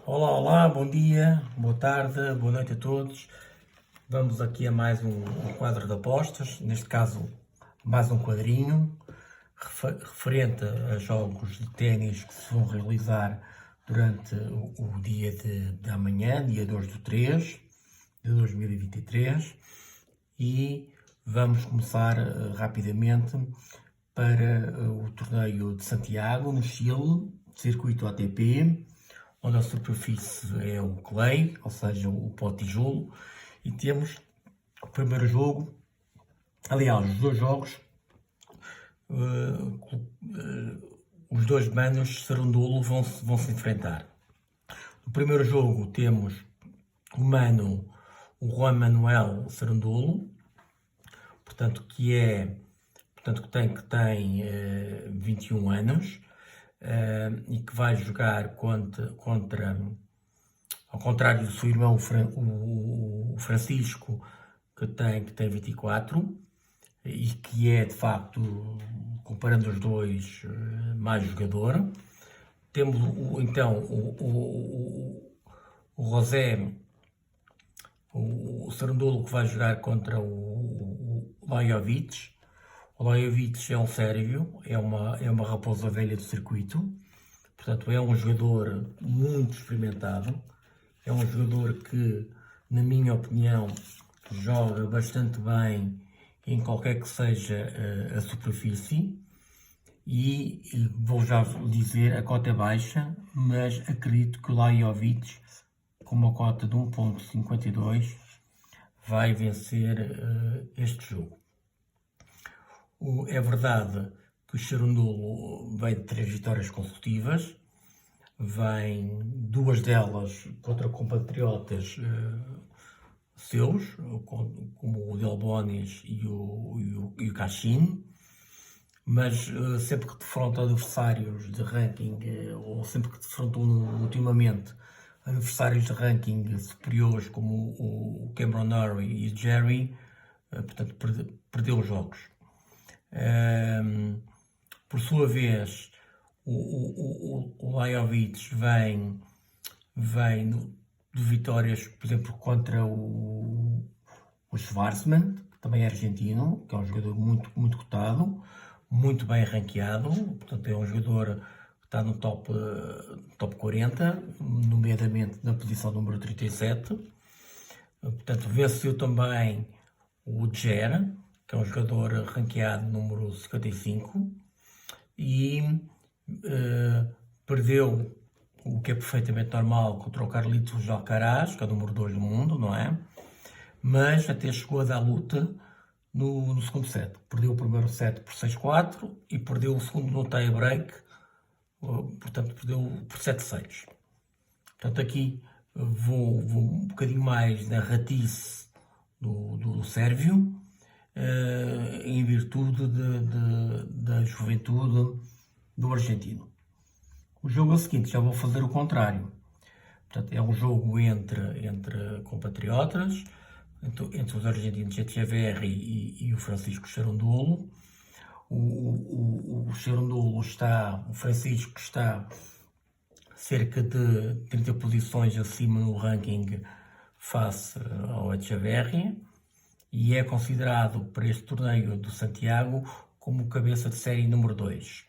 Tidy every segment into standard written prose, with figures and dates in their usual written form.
Olá, olá, bom dia, boa tarde, boa noite a todos. Vamos aqui a mais um quadro de apostas, neste caso mais um quadrinho referente a jogos de ténis que se vão realizar durante o dia de amanhã, dia 2 de 3 de 2023, e vamos começar rapidamente para o torneio de Santiago, no Chile, circuito ATP, onde a superfície é o clay, ou seja, o pó tijolo, e temos o primeiro jogo, aliás, os dois jogos, os dois manos Cerundolo vão se enfrentar. No primeiro jogo temos o mano, o Juan Manuel Cerundolo, portanto, que tem 21 anos, e que vai jogar contra ao contrário do seu irmão o Francisco, que tem 24, e que é, de facto, comparando os dois, mais jogador. Temos então o José, o Cerundolo, que vai jogar contra o Lajovic. O Lajovic é um sérvio, é uma raposa velha do circuito, portanto é um jogador muito experimentado, é um jogador que, na minha opinião, joga bastante bem em qualquer que seja a superfície, e vou já dizer, a cota é baixa, mas acredito que o Lajovic, com uma cota de 1.52, vai vencer este jogo. É verdade que o Cerundolo vem de 3 vitórias consecutivas, vem 2 delas contra compatriotas seus, como o Delbonis e o Cachin, mas sempre que defronta adversários de ranking, ou sempre que defrontou ultimamente adversários de ranking superiores como o Cameron Norrie e o Jerry, portanto perdeu os jogos. Por sua vez, o Lajovic vem de vitórias, por exemplo, contra o Schwarzman, que também é argentino, que é um jogador muito cotado, muito bem ranqueado, portanto é um jogador que está no top 40, nomeadamente na posição número 37. Portanto, venceu também o Ger, que é um jogador ranqueado número 55, e perdeu, o que é perfeitamente normal, contra o Carlitos Alcaraz, que é o número 2 do mundo, não é? Mas até chegou a dar luta no segundo set. Perdeu o primeiro set por 6-4 e perdeu o segundo no tie-break, portanto perdeu por 7-6. Portanto, aqui vou um bocadinho mais na ratice do sérvio, em virtude da juventude do argentino. O jogo é o seguinte, já vou fazer o contrário. Portanto, é um jogo entre compatriotas, entre os argentinos Echeverri e o Francisco Cerundolo. O Cerundolo o Francisco está cerca de 30 posições acima no ranking face ao Echeverri, e é considerado para este torneio do Santiago como cabeça de série número 2.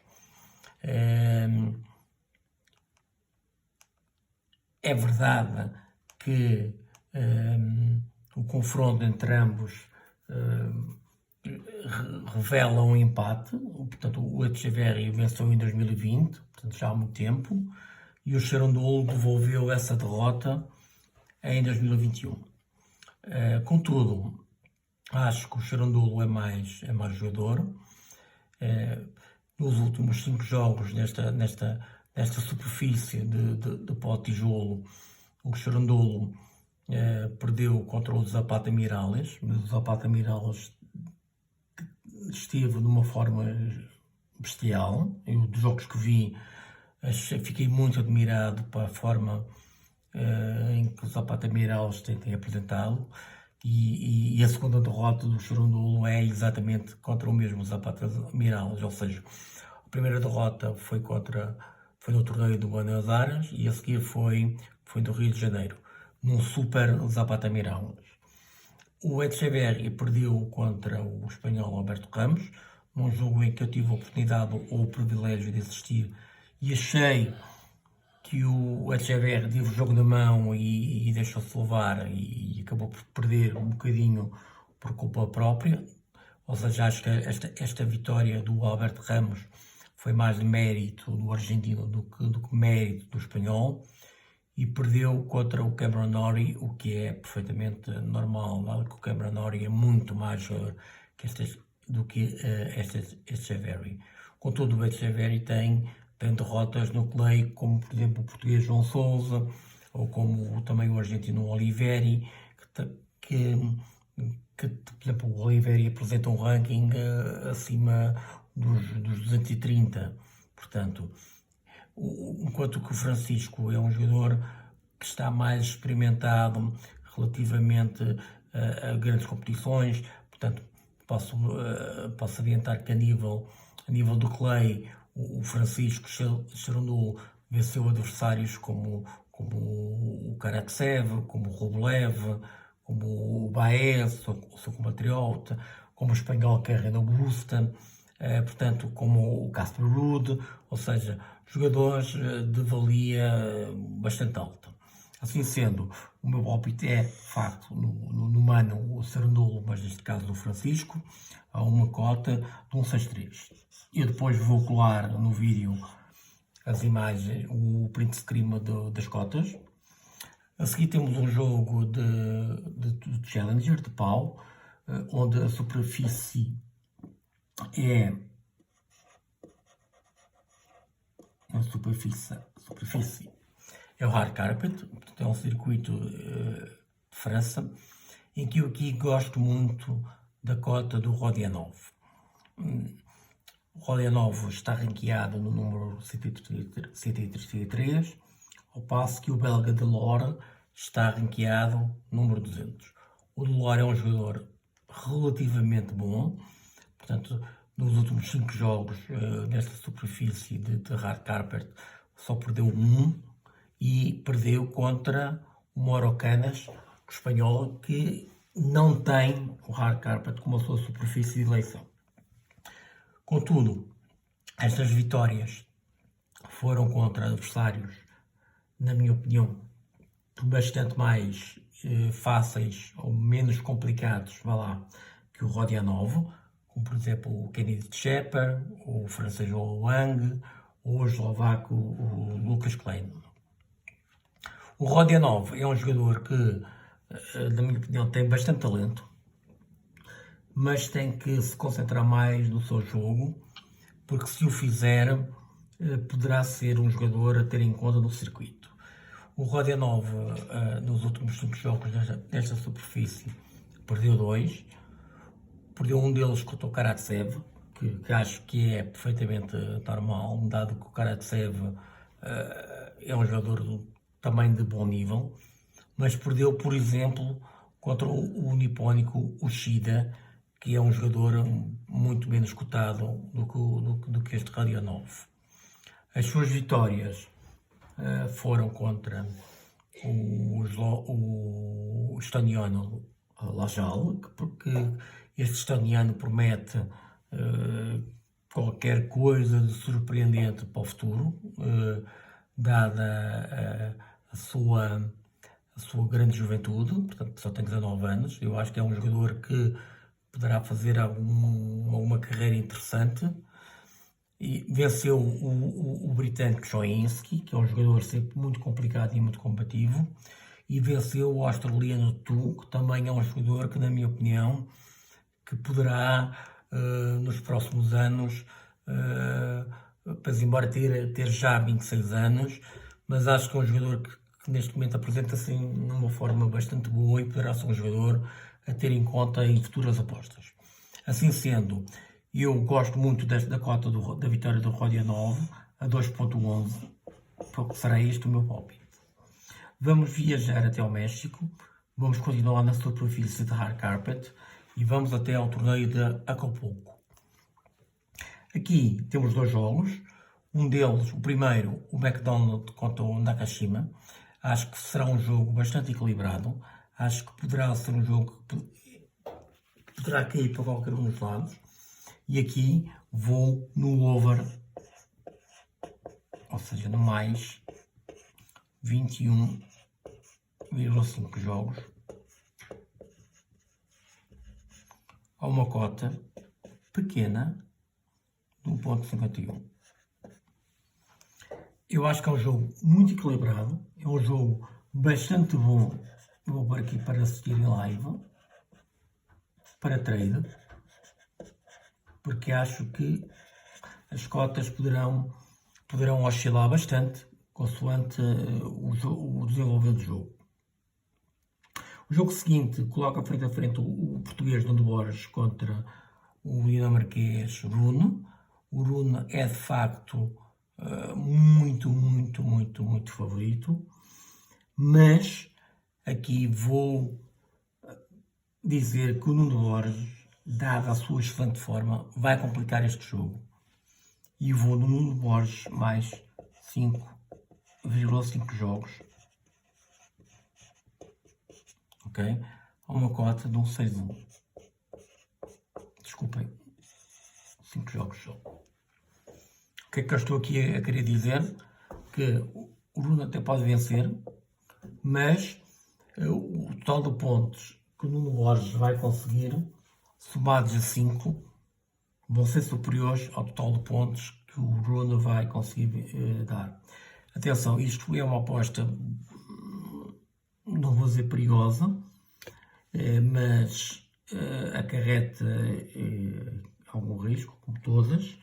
É verdade que o confronto entre ambos revela um empate, portanto o Echeverri venceu em 2020, portanto já há muito tempo, e o Cerundolo devolveu essa derrota em 2021. Contudo, acho que o Cerundolo é mais jogador. Nos últimos 5 jogos nesta superfície de pó tijolo, o Cerundolo perdeu contra o Zapata Miralles, mas o Zapata Miralles esteve de uma forma bestial. Eu, dos jogos que vi, fiquei muito admirado para a forma em que o Zapata Miralles tem apresentado, e a segunda derrota do Cerundolo é exatamente contra o mesmo Zapata Miralles, ou seja, a primeira derrota foi foi no torneio do Buenos Aires e a seguir foi do Rio de Janeiro, num Super Zapata Mirão. O Etcheverry perdeu contra o espanhol Alberto Ramos, num jogo em que eu tive a oportunidade ou o privilégio de assistir e achei que o Etcheverry teve o jogo na mão e deixou-se levar e acabou por perder um bocadinho por culpa própria. Ou seja, acho que esta vitória do Alberto Ramos foi mais de mérito do argentino do que mérito do espanhol e perdeu contra o Cameron Norrie, o que é perfeitamente normal, dado que o Cameron Norrie é muito mais jogador do que este Etcheverry. Contudo, o Etcheverry tem derrotas no clay, como por exemplo o português João Sousa, ou como também o argentino Oliveri, que por exemplo, o Oliveri apresenta um ranking acima dos 230, portanto, enquanto que o Francisco é um jogador que está mais experimentado relativamente a grandes competições, portanto, posso adiantar que a nível do clay, o Francisco Cherundolo venceu adversários como o Karatsev, como o Rublev, como o Baez, o seu compatriota, como o espanhol Carreno Busta, portanto, como o Casper Ruud, ou seja, jogadores de valia bastante alta. Assim sendo, o meu palpite é, de facto, no Mano, o Cherundolo, mas neste caso do Francisco, a uma cota de 1,63. Eu depois vou colar no vídeo as imagens, o print screen das cotas. A seguir temos um jogo de Challenger, de pau, onde a superfície é o hard carpet, portanto é um circuito de França, em que eu aqui gosto muito da cota do Rodionov. O Rodionov está ranqueado no número 133, ao passo que o belga Delors está ranqueado número 200. O Delors é um jogador relativamente bom, portanto, nos últimos 5 jogos nesta superfície de hard carpet só perdeu 1 e perdeu contra o Mauro-Canas, o espanhol, que não tem o hard carpet como a sua superfície de eleição. Contudo, estas vitórias foram contra adversários, na minha opinião, bastante mais fáceis ou menos complicados, que o Rodionov, como por exemplo o Kennedy Shepard, o francês Wang, ou o eslovaco o Lucas Klein. O Rodionov é um jogador que, na minha opinião, tem bastante talento, mas tem que se concentrar mais no seu jogo, porque se o fizer, poderá ser um jogador a ter em conta no circuito. O Rodionov, nos últimos 5 jogos nesta superfície, perdeu 2. Perdeu um deles contra o Karatsev, que acho que é perfeitamente normal, dado que o Karatsev é um jogador também de bom nível, mas perdeu, por exemplo, contra o nipónico Ushida, que é um jogador muito menos cotado do que este Rodionov. As suas vitórias foram contra o estoniano Lajal, porque este estoniano promete qualquer coisa de surpreendente para o futuro, dada a sua grande juventude, portanto só tem 19 anos. Eu acho que é um jogador que poderá fazer alguma carreira interessante. E venceu o britânico Joinski, que é um jogador sempre muito complicado e muito combativo, e venceu o australiano Tu, que também é um jogador que, na minha opinião, que poderá, nos próximos anos, embora ter já 26 anos, mas acho que é um jogador que neste momento apresenta-se de uma forma bastante boa e poderá ser um jogador a ter em conta em futuras apostas. Assim sendo, eu gosto muito da cota da vitória do Rodionov a 2.11, porque será este o meu palpite. Vamos viajar até ao México, vamos continuar na superfície de hard carpet e vamos até ao torneio de Acapulco. Aqui temos 2 jogos, Um deles, o primeiro, o McDonald contra o Nakashima. Acho que será um jogo bastante equilibrado. Acho que poderá ser um jogo que poderá cair para qualquer um dos lados. E aqui vou no over, ou seja, no mais 21,5 jogos. A uma cota pequena de 1,51. Eu acho que é um jogo muito equilibrado, é um jogo bastante bom. Vou pôr aqui para assistir em live, para trade, porque acho que as cotas poderão oscilar bastante consoante o desenvolver do jogo. O jogo seguinte coloca frente a frente o português Nuno Borges contra o dinamarquês Rune. O Rune é de facto muito favorito, mas aqui vou dizer que o Nuno Borges, dada a sua excelente forma, vai complicar este jogo. E vou no Nuno Borges mais 5,5 jogos. Ok? A uma cota de 1,61. Desculpem. 5 jogos só. O que é que eu estou aqui a querer dizer? Que o Rune até pode vencer, mas o total de pontos que o Nuno Borges vai conseguir, somados a 5, vão ser superiores ao total de pontos que o Rune vai conseguir dar. Atenção, isto é uma aposta, não vou dizer perigosa, mas acarreta algum risco, como todas,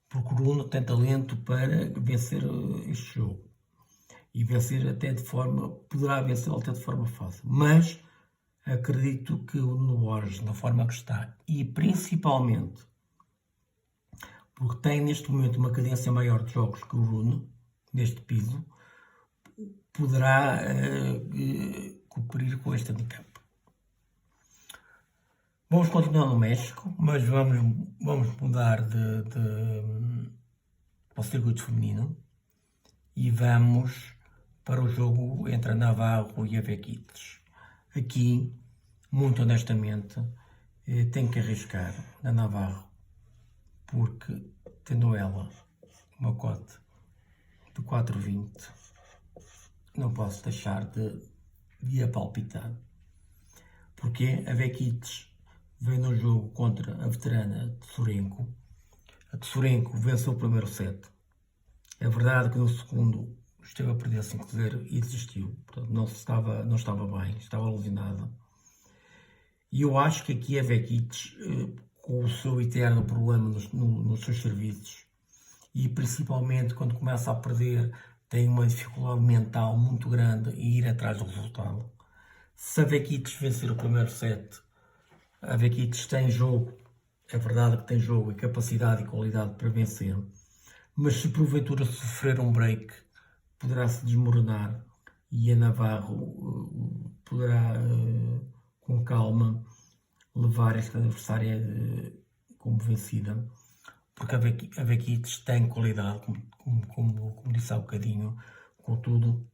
porque o Rune tem talento para vencer este jogo. E vencer até de forma, poderá vencer até de forma fácil. Mas acredito que o Nuno Borges, na forma que está, e principalmente porque tem neste momento uma cadência maior de jogos que o Rune, neste piso, poderá cumprir com este handicap. Vamos continuar no México, mas vamos mudar ao circuito feminino e vamos para o jogo entre a Navarro e a Vekic. Aqui, muito honestamente, tenho que arriscar na Navarro, porque tendo ela uma cota de 4,20, não posso deixar de a palpitar. Porque a Vekic vem no jogo contra a veterana Tsurenko. A Tsurenko venceu o primeiro set. É verdade que no segundo esteve a perder 5-0 e desistiu. Portanto, não estava bem, estava lesionada. E eu acho que aqui a Vekic, com o seu eterno problema nos seus serviços, e principalmente quando começa a perder, tem uma dificuldade mental muito grande em ir atrás do resultado. Se a Vekic vencer o primeiro set, a Vekic tem jogo, é verdade que tem jogo e capacidade e qualidade para vencer, mas se porventura sofrer um break, poderá se desmoronar e a Navarro poderá, com calma, levar esta adversária como vencida, porque a Vekic tem qualidade, como disse há bocadinho. Contudo,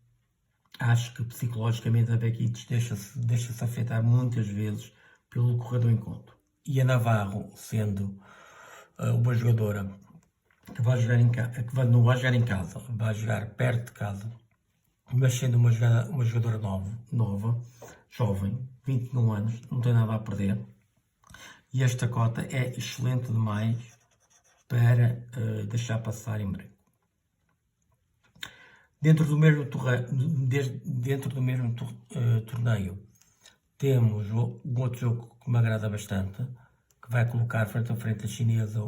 acho que psicologicamente a Vekic deixa-se afetar muitas vezes pelo correr do encontro. E a Navarro, sendo uma jogadora que vai jogar não vai jogar em casa, vai jogar perto de casa, mas sendo uma jogadora nova, jovem, 21 anos, não tem nada a perder. E esta cota é excelente demais para deixar passar em branco. Dentro do mesmo torneio, temos um outro jogo que me agrada bastante, que vai colocar frente a frente a chinesa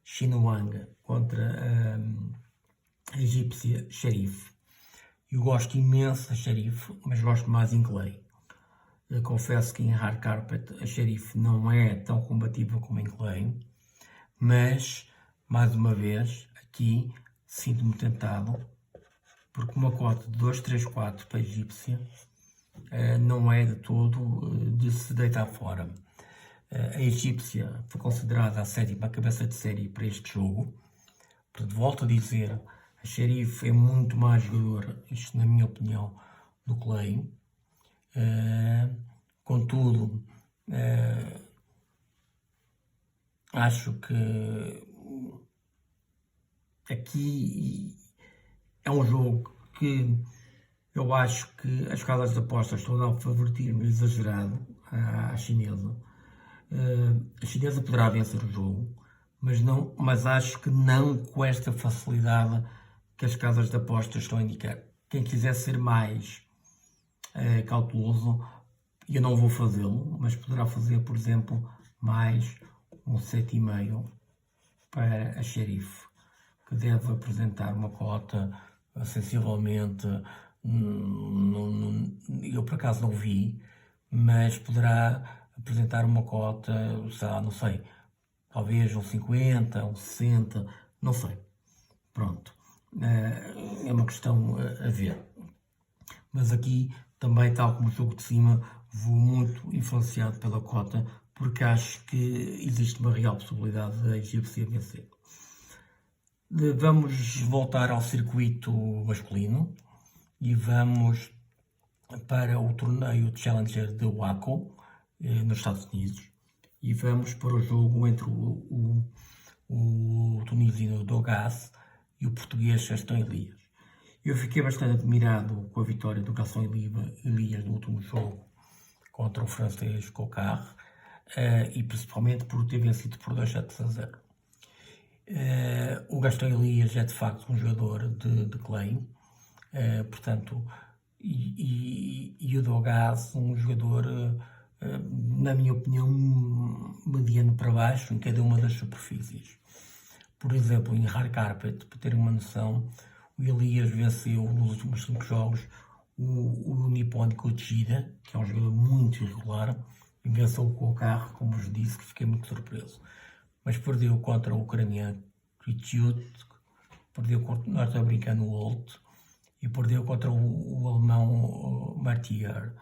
Xin Wang contra a egípcia Sherif. Eu gosto imenso da Sherif, mas gosto mais em clay. Eu confesso que em hard carpet a Sherif não é tão combativa como em clay, mas, mais uma vez, aqui sinto-me tentado, porque uma cota de 2,34 para a egípcia não é de todo de se deitar fora. A egípcia foi considerada a sétima cabeça de série para este jogo, Portanto, volto a dizer, a Sheriff é muito mais jogadora, isto na minha opinião, do que Clay. Contudo, acho que aqui é um jogo que eu acho que as casas de apostas estão a dar um favoritismo exagerado à chinesa. A chinesa poderá vencer o jogo, mas acho que não com esta facilidade que as casas de apostas estão a indicar. Quem quiser ser mais cauteloso, eu não vou fazê-lo, mas poderá fazer, por exemplo, mais um 7,5 para a Sheriff, que deve apresentar uma cota sensivelmente, eu por acaso não vi, mas poderá apresentar uma cota, não sei, talvez um 50, um 60, não sei. Pronto, é uma questão a ver. Mas aqui também, tal como o jogo de cima, vou muito influenciado pela cota, porque acho que existe uma real possibilidade da egípcia vencer. Vamos voltar ao circuito masculino e vamos para o torneio de Challenger de Waco, nos Estados Unidos, e vamos para o jogo entre o tunisino Dogas e o português Gastão Elias. Eu fiquei bastante admirado com a vitória do Gastão Elias no último jogo contra o francês Coquard, e principalmente por ter vencido por 2-7-0. O Gastão Elias é de facto um jogador de clay, portanto, e o Dogas um jogador, na minha opinião, mediano para baixo em cada uma das superfícies. Por exemplo, em hard carpet, para terem uma noção, o Elias venceu nos últimos 5 jogos o nipónico Uchida, que é um jogador muito irregular, e venceu com o carro, como vos disse, que fiquei muito surpreso. Mas perdeu contra o ucraniano Krichut, perdeu contra o norte-americano Holt e perdeu contra o alemão Martier.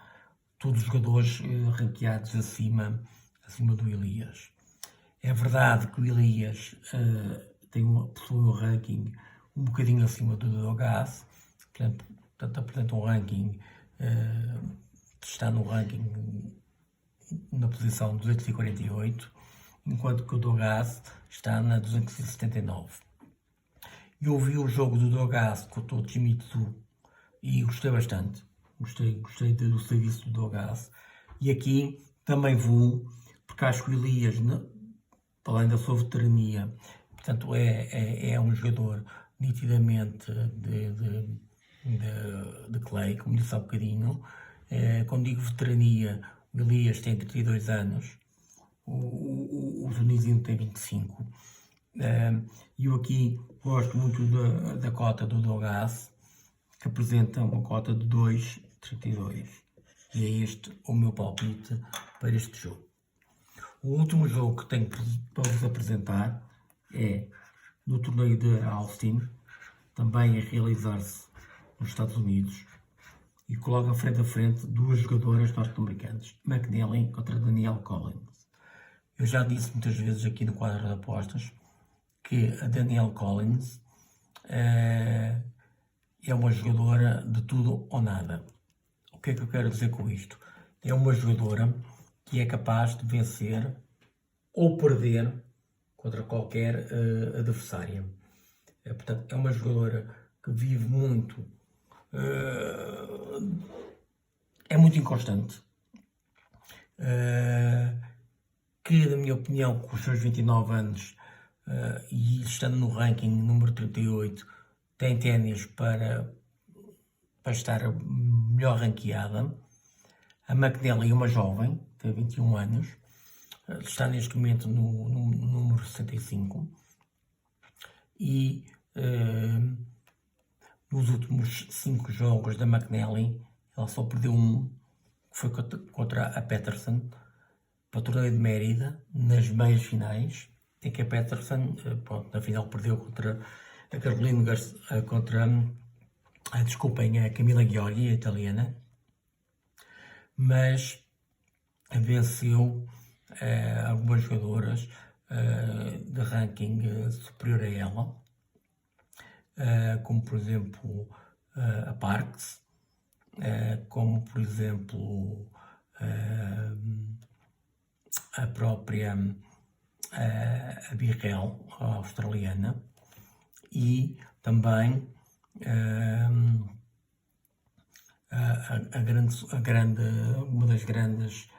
Todos jogadores ranqueados acima do Elias. É verdade que o Elias possui um ranking um bocadinho acima do Dogas, portanto apresenta um ranking que está no ranking na posição 248, enquanto que o Dogas está na 279. Eu vi o jogo do Dogas com o Toshimitsu e gostei bastante. Gostei do serviço do Dogas. E aqui também vou, porque acho que o Elias, além da sua veterania, portanto é um jogador nitidamente de clay, como disse há bocadinho. Quando digo veterania, o Elias tem 32 anos, o tunisino tem 25. E eu aqui gosto muito da cota do Dogas, que apresenta uma cota de 2,32. E é este o meu palpite para este jogo. O último jogo que tenho para vos apresentar é no torneio de Austin, também a realizar-se nos Estados Unidos, e coloca frente a frente duas jogadoras norte-americanas, McNally contra Danielle Collins. Eu já disse muitas vezes aqui no quadro de apostas que a Danielle Collins é uma jogadora de tudo ou nada. O que é que eu quero dizer com isto? É uma jogadora que é capaz de vencer ou perder contra qualquer adversária. Portanto, é uma jogadora que vive muito, é muito inconstante, que, na minha opinião, com os seus 29 anos e estando no ranking número 38, tem ténis para estar melhor ranqueada. A McNally é uma jovem, tem 21 anos, está neste momento no número 65 e nos últimos 5 jogos da McNally ela só perdeu um, que foi contra a Peterson, para o torneio de Mérida, nas meias finais, em que a Peterson, na final perdeu contra a Carolina contra a Camila Giorgi, a italiana, mas venceu algumas jogadoras de ranking superior a ela, como por exemplo a Parks, como por exemplo a própria a Birrell, a australiana, e também uma das grandes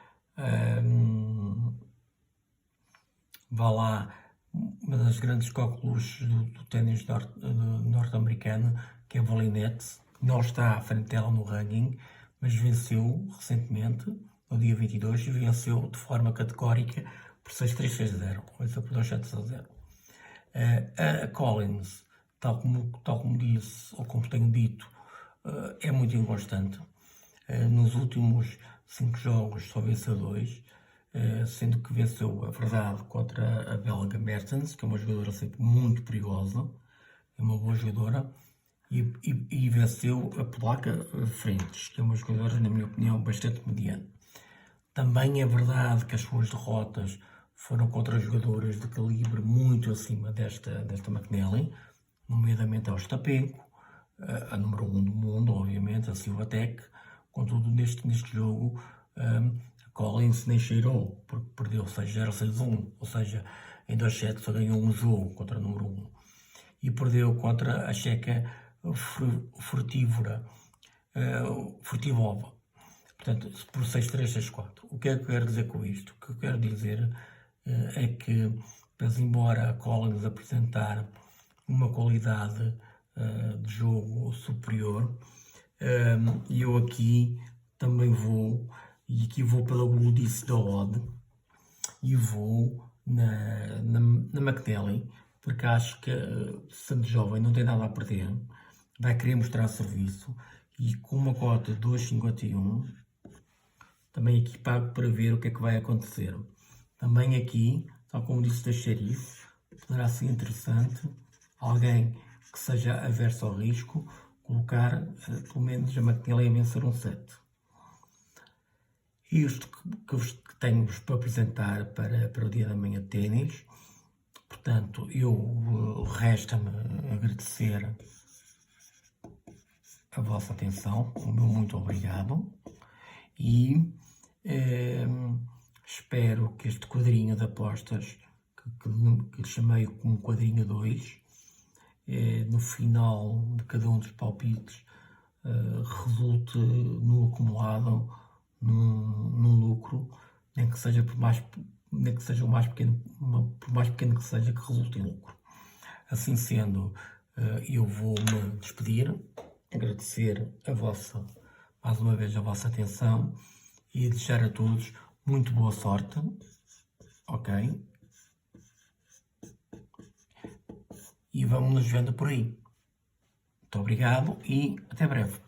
uma das grandes coqueluches do ténis norte-americano, que é a Volinete. Não está à frente dela no ranking, mas venceu recentemente, no dia 22, e venceu de forma categórica por 6-3, 6-0, venceu por 2-7-0. A Collins, tal como disse, ou como tenho dito, é muito inconstante. Nos últimos 5 jogos só venceu 2, sendo que venceu, a verdade, contra a belga Mertens, que é uma jogadora sempre muito perigosa, é uma boa jogadora, e venceu a polaca Frentes, que é uma jogadora, na minha opinião, bastante mediana. Também é verdade que as suas derrotas foram contra jogadoras de calibre muito acima desta McNally, nomeadamente a Ostapenko, a número 1 do mundo, obviamente, a Swiatek. Contudo, neste jogo, a Collins nem cheirou, porque perdeu 6-0, 6-1, ou seja, em 2 sets só ganhou um jogo contra a número 1. E perdeu contra a checa Furtivova, portanto, por 6-3, 6-4. O que é que eu quero dizer com isto? O que eu quero dizer é que, embora a Collins apresentar uma qualidade de jogo superior, e eu aqui também vou pela gludice da odd, e vou na McNally, porque acho que sendo jovem não tem nada a perder, vai querer mostrar serviço, e com uma cota de 2,51, também aqui pago para ver o que é que vai acontecer. Também aqui, tal como disse da Xerife, poderá ser interessante alguém que seja averso ao risco colocar pelo menos a McNally a vencer um set. Isto que tenho-vos para apresentar para o dia da manhã de ténis. Portanto, resta-me agradecer a vossa atenção, o meu muito obrigado, e espero que este quadrinho de apostas, que chamei como quadrinho 2, no final de cada um dos palpites, resulte no acumulado num lucro, nem que seja o mais pequeno, por mais pequeno que seja, que resulte em lucro. Assim sendo, eu vou-me despedir, agradecer mais uma vez a vossa atenção e desejar a todos muito boa sorte, ok? E vamos nos vendo por aí. Muito obrigado e até breve.